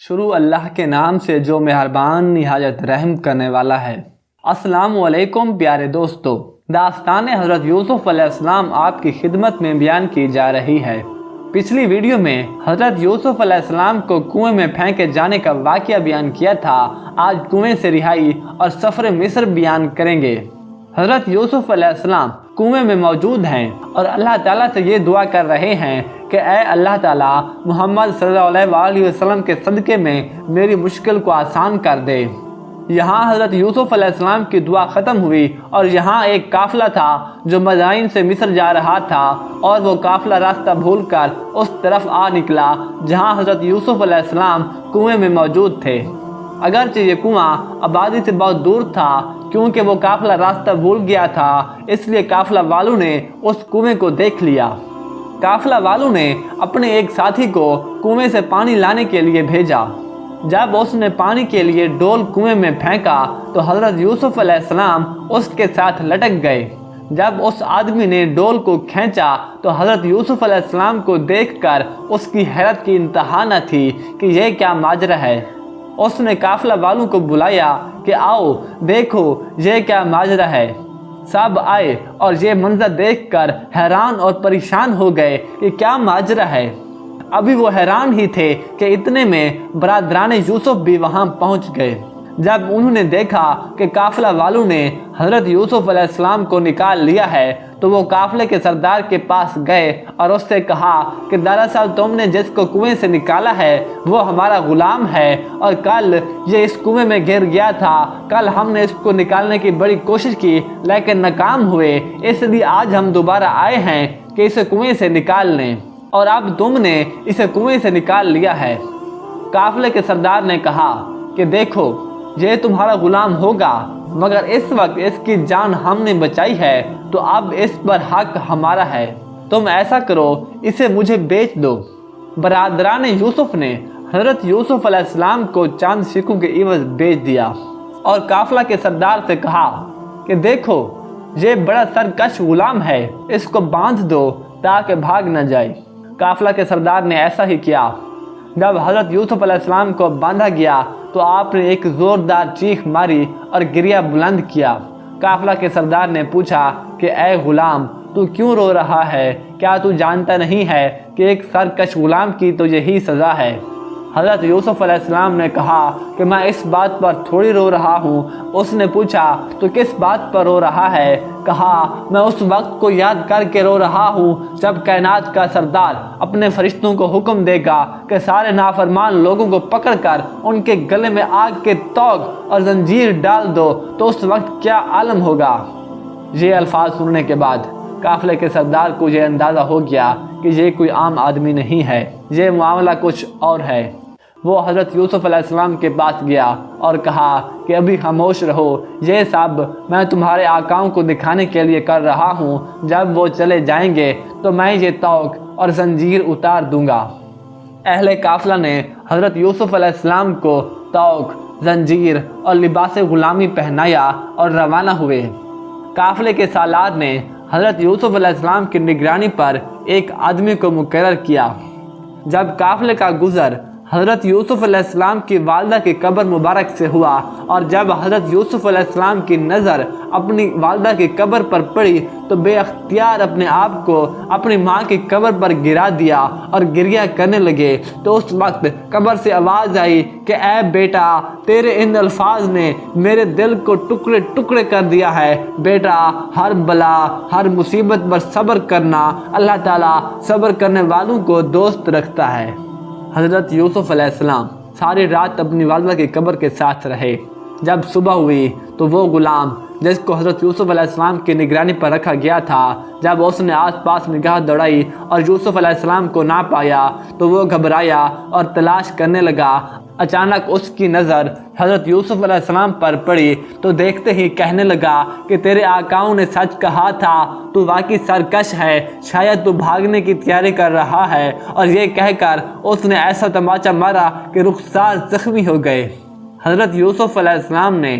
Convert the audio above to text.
شروع اللہ کے نام سے جو مہربان نہایت رحم کرنے والا ہے۔ السلام علیکم پیارے دوستو، داستان حضرت یوسف علیہ السلام آپ کی خدمت میں بیان کی جا رہی ہے۔ پچھلی ویڈیو میں حضرت یوسف علیہ السلام کو کنویں میں پھینکے جانے کا واقعہ بیان کیا تھا۔ آج کنویں سے رہائی اور سفر مصر بیان کریں گے۔ حضرت یوسف علیہ السلام کنویں میں موجود ہیں اور اللہ تعالیٰ سے یہ دعا کر رہے ہیں کہ اے اللہ تعالیٰ، محمد صلی اللہ علیہ وسلم کے صدقے میں میری مشکل کو آسان کر دے۔ یہاں حضرت یوسف علیہ السلام کی دعا ختم ہوئی اور یہاں ایک قافلہ تھا جو مدائن سے مصر جا رہا تھا، اور وہ قافلہ راستہ بھول کر اس طرف آ نکلا جہاں حضرت یوسف علیہ السلام کنویں میں موجود تھے۔ اگرچہ یہ کنواں آبادی سے بہت دور تھا، کیونکہ وہ قافلہ راستہ بھول گیا تھا، اس لیے قافلہ والوں نے اس کنویں کو دیکھ لیا۔ قافلہ والوں نے اپنے ایک ساتھی کو کنویں سے پانی لانے کے لیے بھیجا۔ جب اس نے پانی کے لیے ڈول کنویں میں پھینکا تو حضرت یوسف علیہ السلام اس کے ساتھ لٹک گئے۔ جب اس آدمی نے ڈول کو کھینچا تو حضرت یوسف علیہ السلام کو دیکھ کر اس کی حیرت کی انتہا نہ تھی کہ یہ کیا ماجرا ہے۔ اس نے قافلہ والوں کو بلایا کہ آؤ دیکھو یہ کیا ماجرا ہے۔ سب آئے اور یہ منظر دیکھ کر حیران اور پریشان ہو گئے کہ کیا ماجرا ہے۔ ابھی وہ حیران ہی تھے کہ اتنے میں برادران یوسف بھی وہاں پہنچ گئے۔ جب انہوں نے دیکھا کہ قافلہ والوں نے حضرت یوسف علیہ السلام کو نکال لیا ہے تو وہ قافلے کے سردار کے پاس گئے اور اس سے کہا کہ دراصل تم نے جس کو کنویں سے نکالا ہے وہ ہمارا غلام ہے، اور کل یہ اس کنویں میں گر گیا تھا۔ کل ہم نے اس کو نکالنے کی بڑی کوشش کی لیکن ناکام ہوئے، اس لیے آج ہم دوبارہ آئے ہیں کہ اسے کنویں سے نکال لیں، اور اب تم نے اسے کنویں سے نکال لیا ہے۔ قافلے کے سردار نے کہا کہ دیکھو یہ تمہارا غلام ہوگا، مگر اس وقت اس کی جان ہم نے بچائی ہے تو اب اس پر حق ہمارا ہے۔ تم ایسا کرو، اسے مجھے بیچ دو۔ برادران یوسف نے حضرت یوسف علیہ السلام کو چاند سکوں کے عوض بیچ دیا، اور قافلہ کے سردار سے کہا کہ دیکھو یہ بڑا سرکش غلام ہے، اس کو باندھ دو تاکہ بھاگ نہ جائے۔ قافلہ کے سردار نے ایسا ہی کیا۔ جب حضرت یوسف علیہ السلام کو باندھا گیا تو آپ نے ایک زوردار چیخ ماری اور گریہ بلند کیا۔ قافلہ کے سردار نے پوچھا کہ اے غلام، تو کیوں رو رہا ہے؟ کیا تو جانتا نہیں ہے کہ ایک سرکش غلام کی تو یہی سزا ہے؟ حضرت یوسف علیہ السلام نے کہا کہ میں اس بات پر تھوڑی رو رہا ہوں۔ اس نے پوچھا تو کس بات پر رو رہا ہے؟ کہا میں اس وقت کو یاد کر کے رو رہا ہوں جب کائنات کا سردار اپنے فرشتوں کو حکم دے گا کہ سارے نافرمان لوگوں کو پکڑ کر ان کے گلے میں آگ کے توق اور زنجیر ڈال دو، تو اس وقت کیا عالم ہوگا۔ یہ الفاظ سننے کے بعد قافلے کے سردار کو یہ اندازہ ہو گیا کہ یہ کوئی عام آدمی نہیں ہے، یہ معاملہ کچھ اور ہے۔ وہ حضرت یوسف علیہ السلام کے پاس گیا اور کہا کہ ابھی خاموش رہو، یہ سب میں تمہارے آقاؤں کو دکھانے کے لیے کر رہا ہوں۔ جب وہ چلے جائیں گے تو میں یہ توق اور زنجیر اتار دوں گا۔ اہل قافلہ نے حضرت یوسف علیہ السلام کو توق، زنجیر اور لباس غلامی پہنایا اور روانہ ہوئے۔ قافلے کے سالار نے حضرت یوسف علیہ السلام کی نگرانی پر ایک آدمی کو مقرر کیا۔ جب قافلے کا گزر حضرت یوسف علیہ السلام کی والدہ کی قبر مبارک سے ہوا، اور جب حضرت یوسف علیہ السلام کی نظر اپنی والدہ کی قبر پر پڑی تو بے اختیار اپنے آپ کو اپنی ماں کی قبر پر گرا دیا اور گریہ کرنے لگے۔ تو اس وقت قبر سے آواز آئی کہ اے بیٹا، تیرے ان الفاظ نے میرے دل کو ٹکڑے ٹکڑے کر دیا ہے۔ بیٹا، ہر بلا، ہر مصیبت پر صبر کرنا، اللہ تعالیٰ صبر کرنے والوں کو دوست رکھتا ہے۔ حضرت یوسف علیہ السلام ساری رات اپنی والدہ کی قبر کے ساتھ رہے۔ جب صبح ہوئی تو وہ غلام جس کو حضرت یوسف علیہ السلام کی نگرانی پر رکھا گیا تھا، جب اس نے آس پاس نگاہ دوڑائی اور یوسف علیہ السلام کو نہ پایا تو وہ گھبرایا اور تلاش کرنے لگا۔ اچانک اس کی نظر حضرت یوسف علیہ السلام پر پڑی تو دیکھتے ہی کہنے لگا کہ تیرے آقاؤں نے سچ کہا تھا، تو واقعی سرکش ہے، شاید تو بھاگنے کی تیاری کر رہا ہے۔ اور یہ کہہ کر اس نے ایسا تماچا مارا کہ رخسار زخمی ہو گئے۔ حضرت یوسف علیہ السلام نے